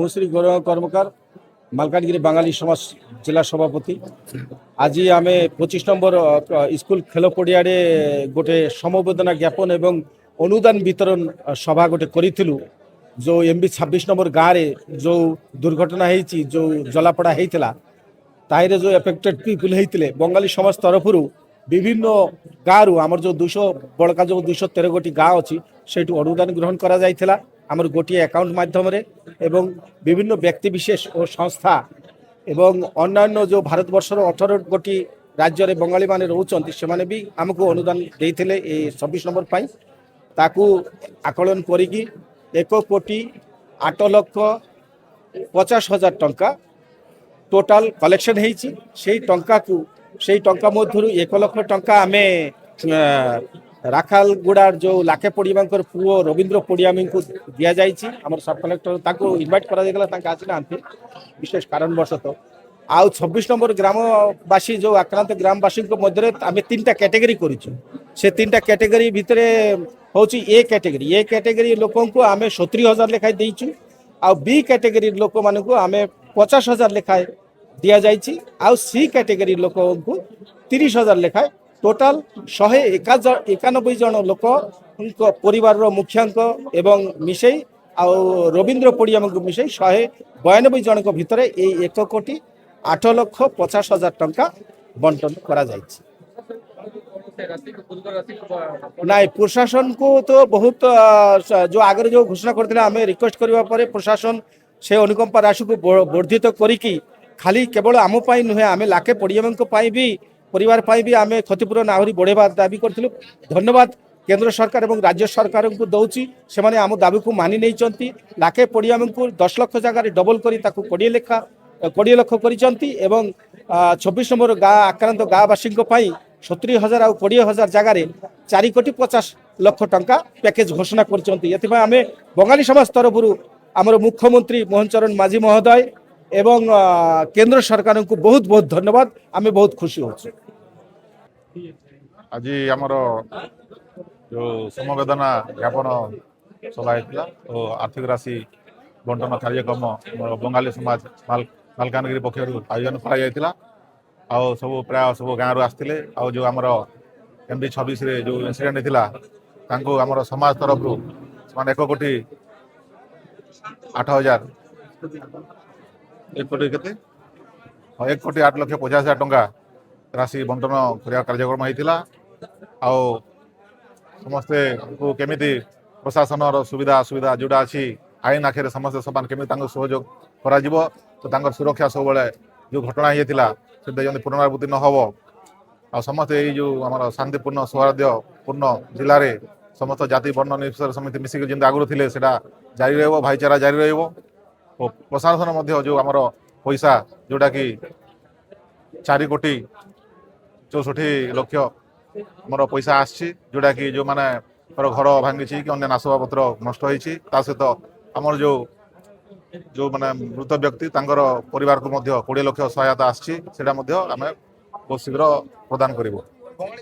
ମୁଁ ଶ୍ରୀ ଗୌରବ କର୍ମକାର ମାଲକାନଗିରି ବାঙାଲି ସମାଜ ଜିଲ୍ଲା ସଭାପତି। ଆଜି ଆମେ 25 নম্বর স্কুল খেল পড়িয়াড়ে গোটে সমবেদনা জ্ঞাপন এবং অনুদান বিতরণ সভা গোটে করেছিলু। जो एमबी 26 নম্বর गाँव जो दुर्घटना होती जो जलापड़ा होता ताहिरे जो एफेक्टेड पीपुल होते बंगाली समाज तरफ विभिन्न गाँव आमर जो 200 बड़का जो 213 गोटी गाँव अच्छी से अनुदान ग्रहण करा जाइथिला आमर गोटे अकाउंट माध्यम एवं विभिन्न व्यक्ति विशेष और संस्था एवं अन्यान्य जो भारतवर्षर 18 गोटी राज्य में बंगाली माने रोचंती से माने भी आमको अनुदान देते 26 নম্বর पाई ताकू आकलन करिकी 1,08,50,000 टंका टोटाल कलेक्शन होती से टंका को से टंका मध्य 1 लाख टंका आम राखालगुड़ार जो लाखे पड़िया पुओ रवींद्र पड़ियामी को दि जाम सब कलेक्टर इनवाइट करा आसी ना विशेष कारणवशत आउ 26 নম্বর ग्रामवासी जो आक्रांत ग्रामवासी मध्य आम 3टा कैटेगरी कर 3टा कैटेगरी भितर हूँ ए कैटेगरी लोक को आम 70,000 लेखाएं देचु आ बी कैटेगरी लोक मानक आम 50,000 लेखाएं दि जाइए आउ सी कैटेगरी लोक को 30,000 लेखाएं टोटाल 191 जन लोक परिवार मुखियांक एवं मिसई आउ रवींद्र पड़ियाम को मिसई 192 जन भितर 1,08,50,000 टंका बंटन करा जाइए। नहीं प्रशासन को तो बहुत जो आगे जो घोषणा करते आम रिक्वेस्ट करने पर प्रशासन से अनुकंपा राशि को वर्धित करी खाली केवल आम नुहे आम लाखे पड़िया भी परिवार भी आम क्षतिपूरण आहरी बढ़ेवा दाबी करूँ। धन्यवाद केंद्र सरकार और राज्य सरकार को दौची से आम दाबी को मानि नहीं लाखे पड़िया को 10 लाख जगह डबल कर 20 लाख कर 26 নম্বর गाँ आक्रांत गाँववासी 70,000 और 20,000 जगार 4,50,00,000 टंका पैकेज घोषणा कर आम बंगाली समाज तरफ आमर मुख्यमंत्री मोहन चरण माझी महोदय एवं केंद्र सरकार को बहुत बहुत धन्यवाद आम बहुत खुशी हो। आज आमर जो समवेदना ज्ञापन सभा होता और आर्थिक राशि बंटन कार्यक्रम बंगाली समाज मालकानगिरी पक्ष आयोजन कर सब प्राय सब गाँव रू आसते जो आमर MB 26 जो इनसीडेंट होता आमर समाज तरफ 1,08,000 1,08,50,000 टंका राशि बंटन करने कार्यक्रम होता समस्ते को केमिति प्रशासन सुविधा असुविधा जोड़ा अच्छी आईन आखिर समस्ते समान केमी सहयोग करा तो सुरक्षा सब जो घटना होता से पुनरावृत्ति न हो समस्त जो आम शांतिपूर्ण सौहार्दपूर्ण जिले में समस्त जाति वर्ण निर्विशेष समिति मिसिक जमी आगुरी थे जारी रही भाईचारा जारी रही प्रशासन जो आमर पैसा जोटा कि 4,64,00,000 आमर पैसा आसी जोटा कि जो मैंने घर भांगी कि अन्य नाशवापत्र नष्ट होती सहित आमर जो माने मृत व्यक्ति परिवार को 20 लाख सहायता आम बहुत शीघ्र प्रदान करूँ।